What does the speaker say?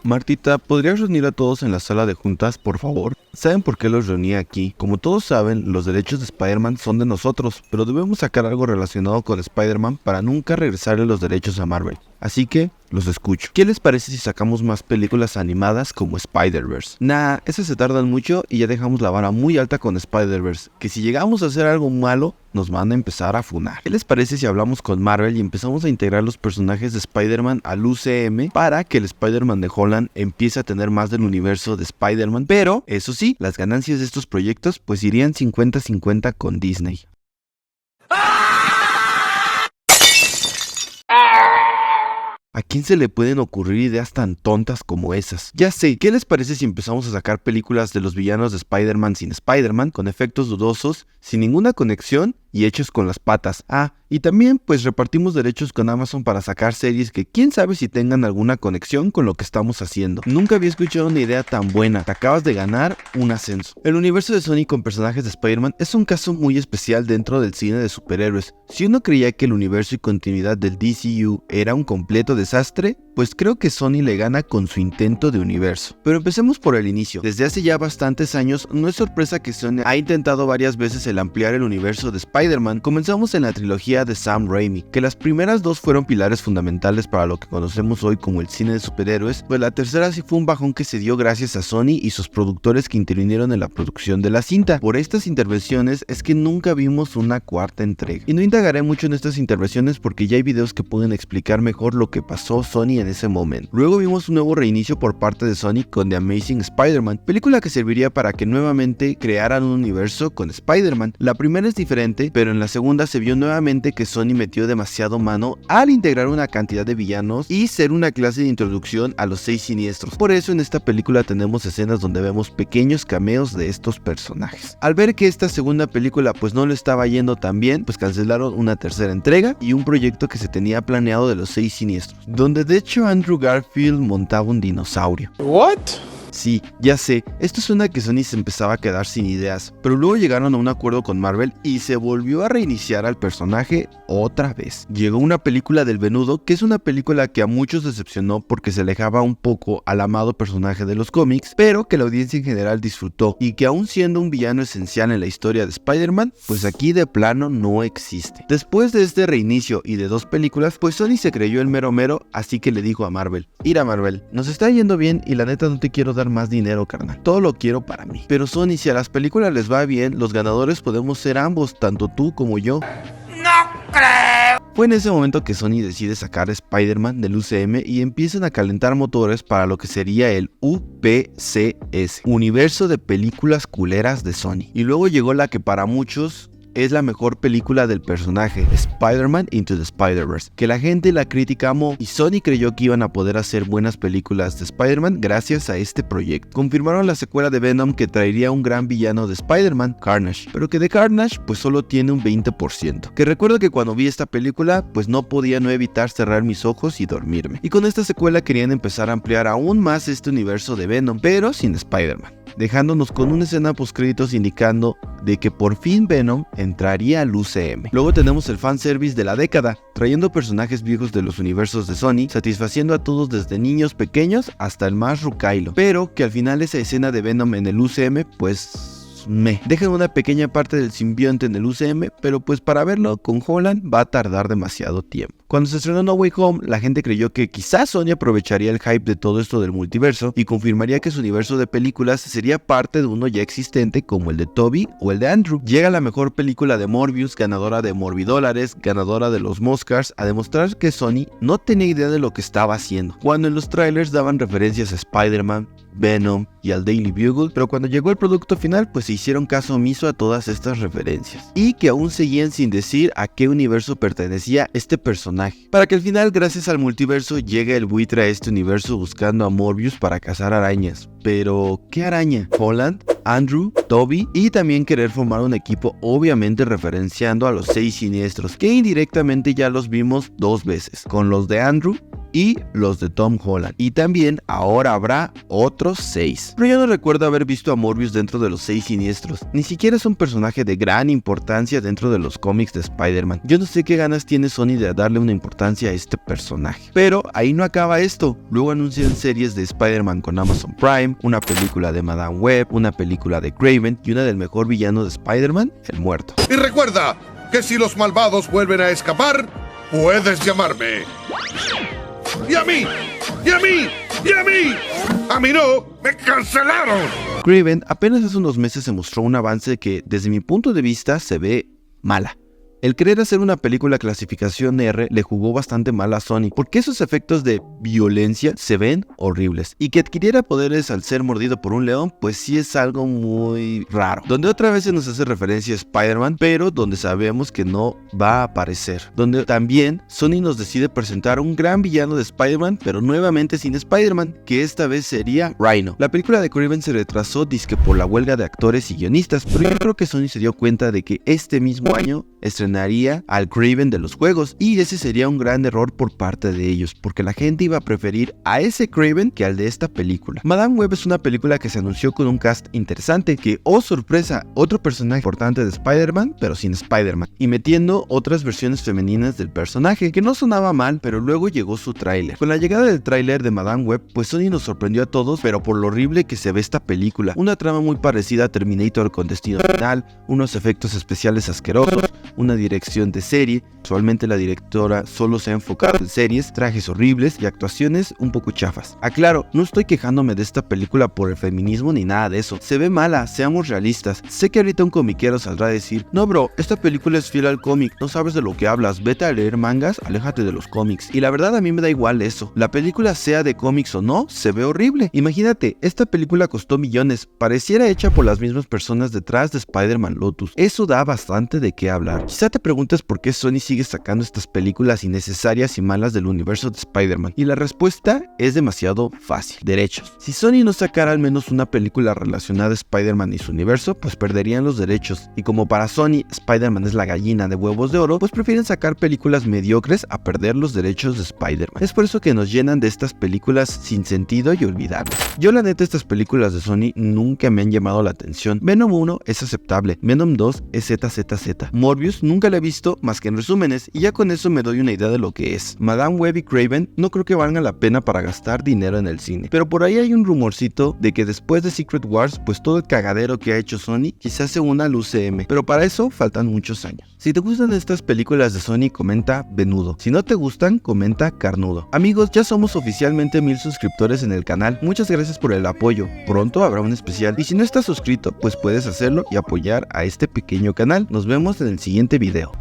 Martita, ¿podrías reunir a todos en la sala de juntas, por favor? ¿Saben por qué los reuní aquí? Como todos saben, los derechos de Spider-Man son de nosotros, pero debemos sacar algo relacionado con Spider-Man para nunca regresarle los derechos a Marvel. Así que, los escucho. ¿Qué les parece si sacamos más películas animadas como Spider-Verse? Nah, esas se tardan mucho y ya dejamos la vara muy alta con Spider-Verse, que si llegamos a hacer algo malo, nos van a empezar a funar. ¿Qué les parece si hablamos con Marvel y empezamos a integrar los personajes de Spider-Man al UCM para que el Spider-Man de Holland empiece a tener más del universo de Spider-Man? Pero, eso sí, las ganancias de estos proyectos pues irían 50-50 con Disney. ¿A quién se le pueden ocurrir ideas tan tontas como esas? Ya sé, ¿qué les parece si empezamos a sacar películas de los villanos de Spider-Man sin Spider-Man, con efectos dudosos, sin ninguna conexión y hechos con las patas? Ah, y también pues repartimos derechos con Amazon para sacar series que quién sabe si tengan alguna conexión con lo que estamos haciendo. Nunca había escuchado una idea tan buena, te acabas de ganar un ascenso. El universo de Sony con personajes de Spider-Man es un caso muy especial dentro del cine de superhéroes. Si uno creía que el universo y continuidad del DCU era un completo desastre, pues creo que Sony le gana con su intento de universo. Pero empecemos por el inicio. Desde hace ya bastantes años, no es sorpresa que Sony ha intentado varias veces el ampliar el universo de Spider-Man. Comenzamos en la trilogía de Sam Raimi, que las primeras dos fueron pilares fundamentales para lo que conocemos hoy como el cine de superhéroes, pues la tercera sí fue un bajón que se dio gracias a Sony y sus productores que intervinieron en la producción de la cinta. Por estas intervenciones es que nunca vimos una cuarta entrega. Y no indagaré mucho en estas intervenciones porque ya hay videos que pueden explicar mejor lo que pasó Sony en ese momento. Luego vimos un nuevo reinicio por parte de Sony con The Amazing Spider-Man, película que serviría para que nuevamente crearan un universo con Spider-Man. La primera es diferente, pero en la segunda se vio nuevamente que Sony metió demasiado mano al integrar una cantidad de villanos y ser una clase de introducción a los 6 siniestros. Por eso en esta película tenemos escenas donde vemos pequeños cameos de estos personajes. Al ver que esta segunda película pues no le estaba yendo tan bien, pues cancelaron una tercera entrega y un proyecto que se tenía planeado de los 6 siniestros, donde de hecho Andrew Garfield montaba un dinosaurio. ¿What? Sí, ya sé, esto suena que Sony se empezaba a quedar sin ideas, pero luego llegaron a un acuerdo con Marvel y se volvió a reiniciar al personaje otra vez. Llegó una película del Venudo, que es una película que a muchos decepcionó porque se alejaba un poco al amado personaje de los cómics, pero que la audiencia en general disfrutó y que aún siendo un villano esencial en la historia de Spider-Man, pues aquí de plano no existe. Después de este reinicio y de 2 películas, pues Sony se creyó el mero mero, así que le dijo a Marvel: mira Marvel, nos está yendo bien y la neta no te quiero dar más dinero, carnal, todo lo quiero para mí. Pero Sony, si a las películas les va bien, los ganadores podemos ser ambos, tanto tú como yo. No creo. Fue en ese momento que Sony decide sacar a Spider-Man del UCM y empiezan a calentar motores para lo que sería el UPCS, Universo de Películas Culeras de Sony. Y luego llegó la que para muchos es la mejor película del personaje, Spider-Man Into the Spider-Verse, que la gente y la crítica amó, y Sony creyó que iban a poder hacer buenas películas de Spider-Man gracias a este proyecto. Confirmaron la secuela de Venom que traería un gran villano de Spider-Man, Carnage, pero que de Carnage pues solo tiene un 20%. Que recuerdo que cuando vi esta película pues no podía no evitar cerrar mis ojos y dormirme. Y con esta secuela querían empezar a ampliar aún más este universo de Venom, pero sin Spider-Man, dejándonos con una escena postcréditos indicando de que por fin Venom entraría al UCM. Luego tenemos el fanservice de la década, trayendo personajes viejos de los universos de Sony, satisfaciendo a todos desde niños pequeños hasta el más rucailo, pero que al final esa escena de Venom en el UCM pues dejan una pequeña parte del simbionte en el UCM, pero pues para verlo con Holland va a tardar demasiado tiempo. Cuando se estrenó No Way Home, la gente creyó que quizás Sony aprovecharía el hype de todo esto del multiverso y confirmaría que su universo de películas sería parte de uno ya existente como el de Tobey o el de Andrew. Llega la mejor película de Morbius, ganadora de Morbidólares, ganadora de los Oscars, a demostrar que Sony no tenía idea de lo que estaba haciendo, cuando en los trailers daban referencias a Spider-Man, Venom y al Daily Bugle, pero cuando llegó el producto final pues se hicieron caso omiso a todas estas referencias, y que aún seguían sin decir a qué universo pertenecía este personaje, para que al final gracias al multiverso llegue el buitre a este universo buscando a Morbius para cazar arañas. Pero ¿qué araña? ¿Holland? Andrew, Tobey, y también querer formar un equipo obviamente referenciando a los 6 siniestros, que indirectamente ya los vimos 2 veces, con los de Andrew y los de Tom Holland. Y también ahora habrá otros 6. Pero yo no recuerdo haber visto a Morbius dentro de los 6 siniestros. Ni siquiera es un personaje de gran importancia dentro de los cómics de Spider-Man. Yo no sé qué ganas tiene Sony de darle una importancia a este personaje. Pero ahí no acaba esto. Luego anuncian series de Spider-Man con Amazon Prime, una película de Madame Web, una película de Kraven y una del mejor villano de Spider-Man, el Muerto. Y recuerda que si los malvados vuelven a escapar, puedes llamarme. ¡Y a mí! ¡Y a mí! ¡Y a mí! ¡A mí no! ¡Me cancelaron! Kraven apenas hace unos meses se mostró un avance que, desde mi punto de vista, se ve mala. El querer hacer una película clasificación R le jugó bastante mal a Sony, porque esos efectos de violencia se ven horribles. Y que adquiriera poderes al ser mordido por un león, pues sí es algo muy raro. Donde otra vez se nos hace referencia a Spider-Man, pero donde sabemos que no va a aparecer. Donde también Sony nos decide presentar un gran villano de Spider-Man, pero nuevamente sin Spider-Man, que esta vez sería Rhino. La película de Kraven se retrasó dizque por la huelga de actores y guionistas, pero yo creo que Sony se dio cuenta de que este mismo año estrenaría al Kraven de los juegos, y ese sería un gran error por parte de ellos, porque la gente iba a preferir a ese Kraven que al de esta película. Madame Web es una película que se anunció con un cast interesante, que, oh sorpresa, otro personaje importante de Spider-Man, pero sin Spider-Man, y metiendo otras versiones femeninas del personaje, que no sonaba mal, pero luego llegó su tráiler. Con la llegada del tráiler de Madame Web, pues Sony nos sorprendió a todos, pero por lo horrible que se ve esta película. Una trama muy parecida a Terminator con Destino Final, unos efectos especiales asquerosos, una dirección de serie. Usualmente la directora solo se ha enfocado en series, trajes horribles y actuaciones un poco chafas. Aclaro, no estoy quejándome de esta película por el feminismo ni nada de eso. Se ve mala, seamos realistas. Sé que ahorita un comiquero saldrá a decir: no bro, esta película es fiel al cómic, no sabes de lo que hablas, vete a leer mangas, aléjate de los cómics. Y la verdad a mí me da igual eso. La película sea de cómics o no, se ve horrible. Imagínate, esta película costó millones, pareciera hecha por las mismas personas detrás de Spider-Man Lotus. Eso da bastante de qué hablar. Quizá te preguntes por qué Sony sigue sacando estas películas innecesarias y malas del universo de Spider-Man, y la respuesta es demasiado fácil: derechos. Si Sony no sacara al menos una película relacionada a Spider-Man y su universo, pues perderían los derechos, y como para Sony Spider-Man es la gallina de huevos de oro, pues prefieren sacar películas mediocres a perder los derechos de Spider-Man. Es por eso que nos llenan de estas películas sin sentido y olvidables. Yo la neta, estas películas de Sony nunca me han llamado la atención. Venom 1 es aceptable, Venom 2 es ZZZ, Morbius nunca la he visto más que en resúmenes, y ya con eso me doy una idea de lo que es. Madame Web y Kraven no creo que valgan la pena para gastar dinero en el cine, pero por ahí hay un rumorcito de que después de Secret Wars, pues todo el cagadero que ha hecho Sony quizás se una al UCM, pero para eso faltan muchos años. Si te gustan estas películas de Sony, comenta venudo. Si no te gustan, comenta carnudo. Amigos, ya somos oficialmente 1000 suscriptores en el canal. Muchas gracias por el apoyo. Pronto habrá un especial, y si no estás suscrito, pues puedes hacerlo y apoyar a este pequeño canal. Nos vemos en el siguiente video.